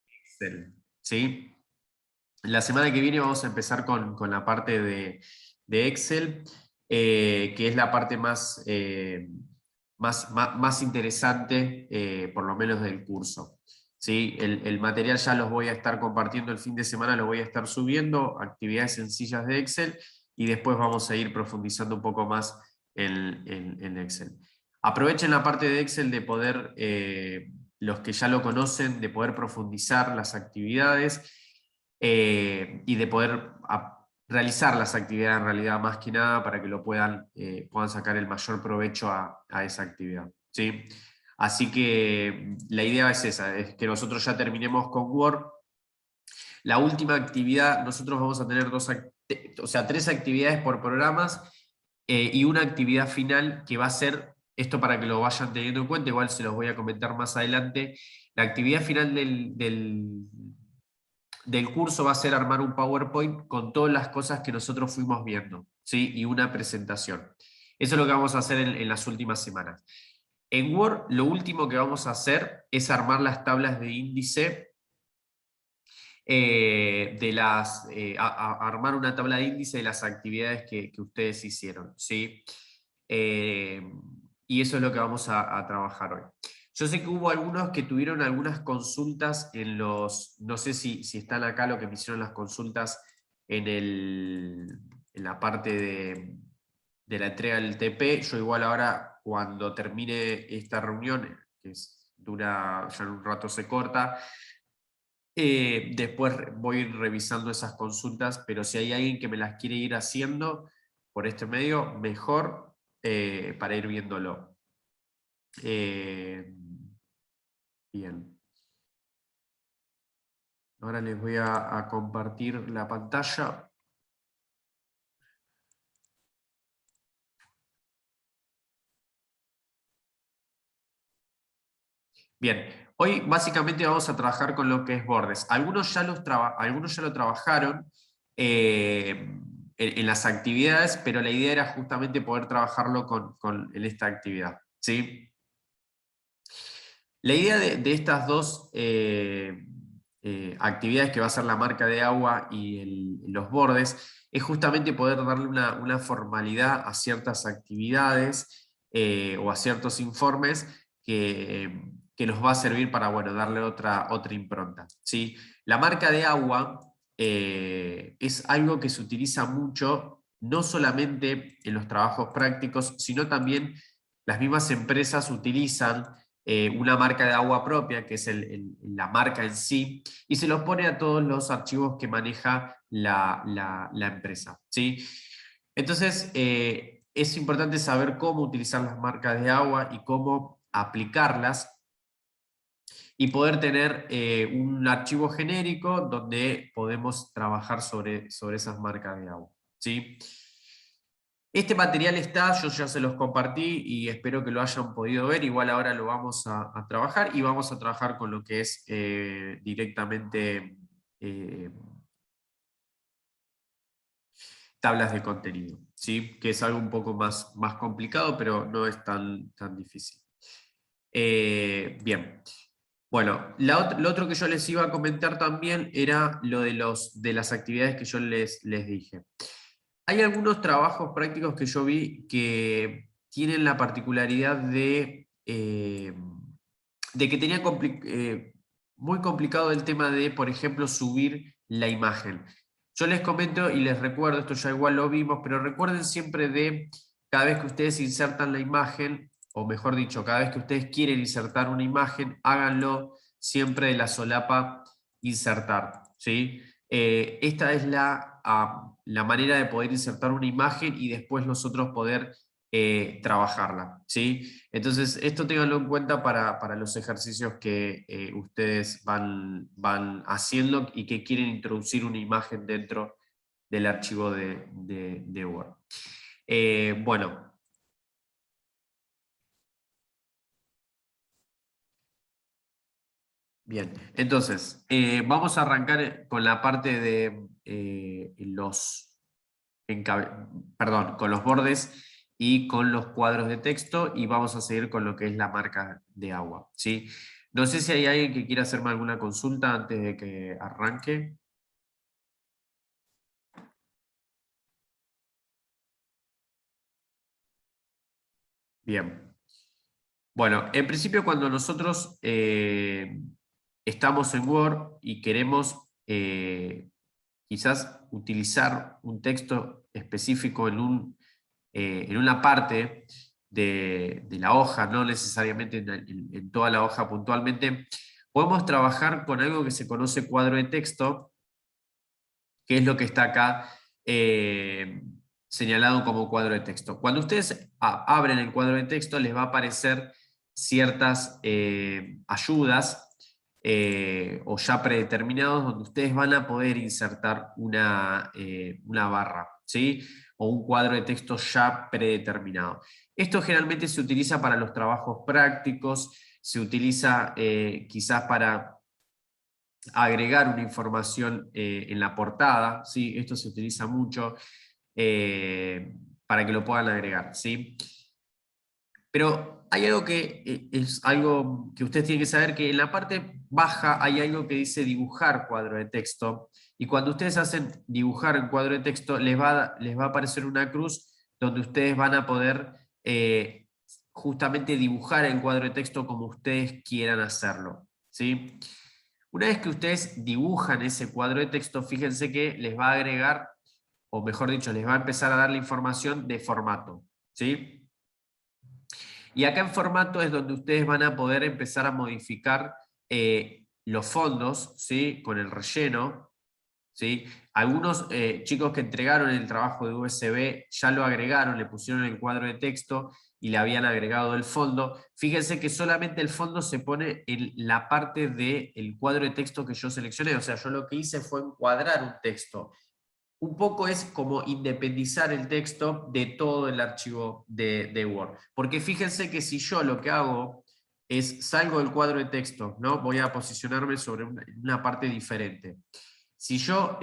Excel, ¿sí? La semana que viene vamos a empezar con la parte de Excel, que es la parte más interesante, por lo menos del curso. ¿Sí? El material ya los voy a estar compartiendo el fin de semana, lo voy a estar subiendo, actividades sencillas de Excel, y después vamos a ir profundizando un poco más en Excel. Aprovechen la parte de Excel de poder, los que ya lo conocen, de poder profundizar las actividades y de poder realizar las actividades en realidad más que nada para que lo puedan sacar el mayor provecho a esa actividad. ¿Sí? Así que la idea es esa, es que nosotros ya terminemos con Word. La última actividad, nosotros vamos a tener tres actividades por programas y una actividad final que va a ser, esto para que lo vayan teniendo en cuenta, igual se los voy a comentar más adelante, la actividad final del curso va a ser armar un PowerPoint con todas las cosas que nosotros fuimos viendo, ¿sí? Y una presentación. Eso es lo que vamos a hacer en las últimas semanas. En Word, lo último que vamos a hacer es armar las tablas de índice armar una tabla de índice de las actividades que ustedes hicieron, ¿sí? Y eso es lo que vamos a trabajar hoy. Yo sé que hubo algunos que tuvieron algunas consultas no sé si están acá lo que me hicieron las consultas en la parte de la entrega del TP. Yo igual ahora, cuando termine esta reunión, dura ya en un rato se corta, después voy a ir revisando esas consultas, pero si hay alguien que me las quiere ir haciendo por este medio, mejor, para ir viéndolo. Bien. Ahora les voy a compartir la pantalla. Bien, hoy básicamente vamos a trabajar con lo que es bordes. Algunos ya lo trabajaron en las actividades, pero la idea era justamente poder trabajarlo en esta actividad, ¿sí? La idea de estas dos actividades, que va a ser la marca de agua y los bordes, es justamente poder darle una formalidad a ciertas actividades o a ciertos informes que nos va a servir para, bueno, darle otra impronta, ¿sí? La marca de agua es algo que se utiliza mucho, no solamente en los trabajos prácticos, sino también las mismas empresas utilizan una marca de agua propia, que es la marca en sí, y se los pone a todos los archivos que maneja la empresa, ¿sí? Entonces, es importante saber cómo utilizar las marcas de agua y cómo aplicarlas, y poder tener un archivo genérico donde podemos trabajar sobre esas marcas de agua, ¿sí? Este material está, yo ya se los compartí y espero que lo hayan podido ver. Igual ahora lo vamos a trabajar, y vamos a trabajar con lo que es directamente eh, tablas de contenido, ¿sí? Que es algo un poco más complicado, pero no es tan difícil. Bien. Bueno, lo otro que yo les iba a comentar también era lo de las actividades que yo les dije. Hay algunos trabajos prácticos que yo vi que tienen la particularidad de que tenía muy complicado el tema de, por ejemplo, subir la imagen. Yo les comento y les recuerdo, esto ya igual lo vimos, pero recuerden siempre de cada vez que ustedes insertan la imagen, o mejor dicho, cada vez que ustedes quieren insertar una imagen, háganlo siempre de la solapa insertar, ¿sí? Esta es la manera de poder insertar una imagen y después nosotros poder trabajarla, ¿sí? Entonces, esto ténganlo en cuenta para los ejercicios que ustedes van haciendo y que quieren introducir una imagen dentro del archivo de Word. Bueno. Bien, entonces, vamos a arrancar con la parte de con los bordes y con los cuadros de texto, y vamos a seguir con lo que es la marca de agua, ¿sí? No sé si hay alguien que quiera hacerme alguna consulta antes de que arranque. Bien. Bueno, en principio cuando nosotros estamos en Word y queremos quizás utilizar un texto específico en una parte de la hoja, no necesariamente en toda la hoja puntualmente, podemos trabajar con algo que se conoce cuadro de texto, que es lo que está acá señalado como cuadro de texto. Cuando ustedes abren el cuadro de texto, les va a aparecer ciertas ayudas o ya predeterminados donde ustedes van a poder insertar una barra, ¿sí? O un cuadro de texto ya predeterminado. Esto generalmente se utiliza para los trabajos prácticos, se utiliza quizás para agregar una información en la portada, ¿sí? Esto se utiliza mucho para que lo puedan agregar, ¿sí? Pero hay algo que es algo que ustedes tienen que saber, que en la parte baja hay algo que dice dibujar cuadro de texto, y cuando ustedes hacen dibujar en cuadro de texto, les va a aparecer una cruz donde ustedes van a poder justamente dibujar el cuadro de texto como ustedes quieran hacerlo, ¿sí? Una vez que ustedes dibujan ese cuadro de texto, fíjense que les va a agregar, o mejor dicho, les va a empezar a dar la información de formato, ¿sí? Y acá en formato es donde ustedes van a poder empezar a modificar los fondos, ¿sí? Con el relleno, ¿sí? Algunos chicos que entregaron el trabajo de USB ya lo agregaron, le pusieron el cuadro de texto y le habían agregado el fondo. Fíjense que solamente el fondo se pone en la parte del cuadro de texto que yo seleccioné. O sea, yo lo que hice fue encuadrar un texto. Un poco es como independizar el texto de todo el archivo de Word. Porque fíjense que si yo lo que hago es salgo del cuadro de texto, ¿no? Voy a posicionarme sobre una parte diferente. Si yo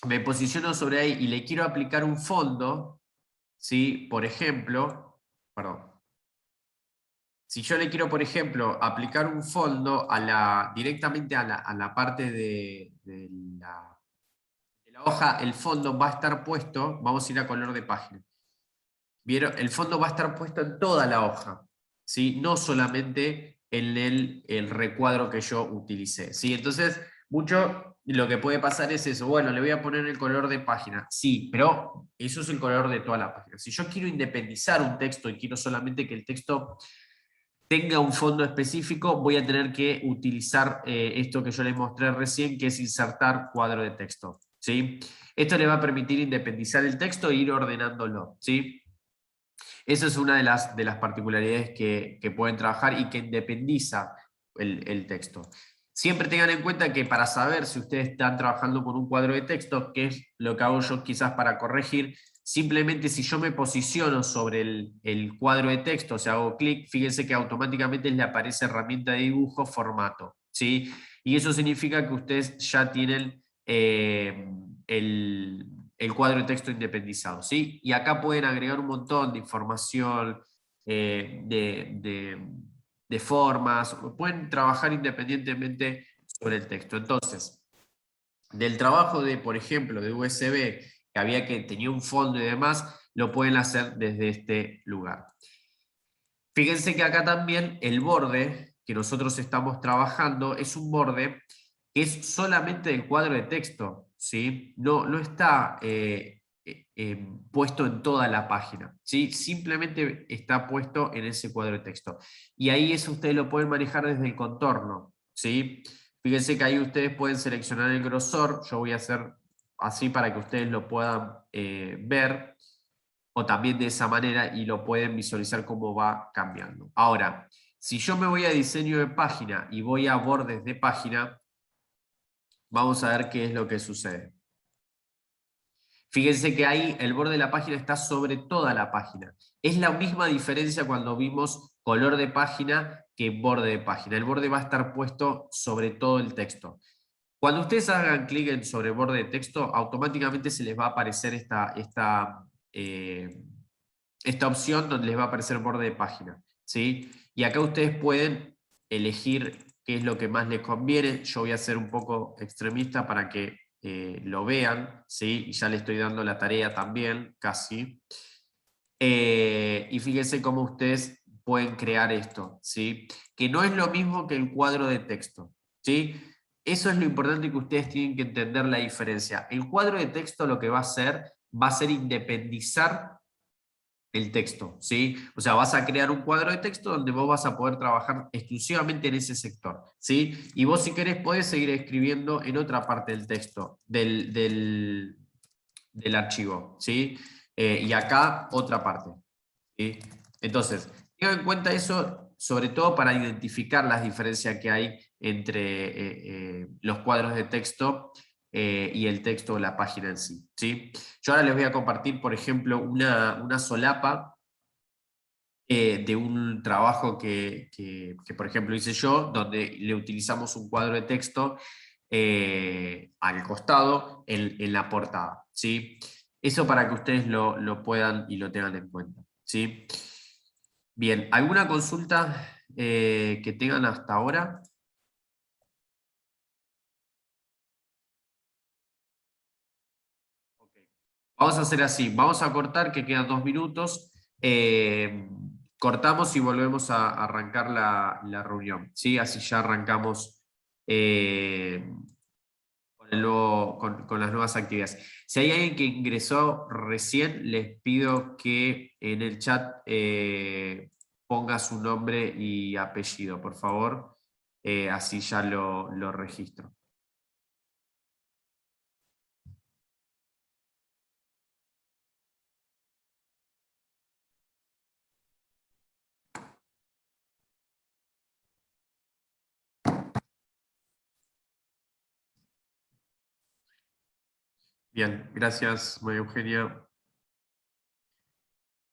me posiciono sobre ahí y le quiero aplicar un fondo, ¿sí? Por ejemplo, perdón. Si yo le quiero, por ejemplo, aplicar un fondo directamente a la parte de la hoja, el fondo va a estar puesto, vamos a ir a color de página. ¿Vieron? El fondo va a estar puesto en toda la hoja, ¿sí? No solamente en el recuadro que yo utilicé, ¿sí? Entonces, mucho lo que puede pasar es eso, bueno, le voy a poner el color de página, sí, pero eso es el color de toda la página. Si yo quiero independizar un texto y quiero solamente que el texto tenga un fondo específico, voy a tener que utilizar esto que yo les mostré recién, que es insertar cuadro de texto, ¿sí? Esto le va a permitir independizar el texto e ir ordenándolo, ¿sí? Esa es una de las particularidades que pueden trabajar y que independiza el texto. Siempre tengan en cuenta que para saber si ustedes están trabajando con un cuadro de texto, que es lo que hago yo quizás para corregir, simplemente si yo me posiciono sobre el cuadro de texto, o sea, hago clic, fíjense que automáticamente le aparece herramienta de dibujo, formato, ¿sí? Y eso significa que ustedes ya tienen el cuadro de texto independizado, ¿sí? Y acá pueden agregar un montón de información, eh, de, de- de formas, pueden trabajar independientemente sobre el texto. Entonces, del trabajo de, por ejemplo, de USB, que tenía un fondo y demás, lo pueden hacer desde este lugar. Fíjense que acá también el borde que nosotros estamos trabajando es un borde que es solamente del cuadro de texto, ¿sí? No está puesto en toda la página, ¿sí? Simplemente está puesto en ese cuadro de texto. Y ahí eso ustedes lo pueden manejar desde el contorno, ¿sí? Fíjense que ahí ustedes pueden seleccionar el grosor, yo voy a hacer así para que ustedes lo puedan ver, o también de esa manera y lo pueden visualizar cómo va cambiando. Ahora, si yo me voy a diseño de página y voy a bordes de página, vamos a ver qué es lo que sucede. Fíjense que ahí el borde de la página está sobre toda la página. Es la misma diferencia cuando vimos color de página que borde de página. El borde va a estar puesto sobre todo el texto. Cuando ustedes hagan clic en sobre borde de texto, automáticamente se les va a aparecer esta opción donde les va a aparecer borde de página. ¿sí? Y acá ustedes pueden elegir qué es lo que más les conviene. Yo voy a ser un poco extremista para que lo vean, ¿sí? Y ya le estoy dando la tarea también, casi. Y fíjense cómo ustedes pueden crear esto, ¿sí? Que no es lo mismo que el cuadro de texto, ¿sí? Eso es lo importante que ustedes tienen que entender la diferencia. El cuadro de texto lo que va a ser independizar el texto, ¿sí? O sea, vas a crear un cuadro de texto donde vos vas a poder trabajar exclusivamente en ese sector, ¿sí? Y vos si querés podés seguir escribiendo en otra parte del texto, del archivo, ¿sí? Y acá otra parte, ¿sí? Entonces, tengan en cuenta eso, sobre todo para identificar las diferencias que hay entre los cuadros de texto y el texto de la página en sí, ¿sí? Yo ahora les voy a compartir, por ejemplo, una solapa de un trabajo que, por ejemplo, hice yo, donde le utilizamos un cuadro de texto al costado en la portada, ¿sí? Eso para que ustedes lo puedan y lo tengan en cuenta, ¿sí? Bien, ¿alguna consulta que tengan hasta ahora? Ok. Vamos a hacer así, vamos a cortar, que quedan 2 minutos. Cortamos y volvemos a arrancar la reunión, ¿sí? Así ya arrancamos eh, con las nuevas actividades. Si hay alguien que ingresó recién, les pido que en el chat ponga su nombre y apellido, por favor. Así ya lo registro. Bien, gracias, María Eugenia.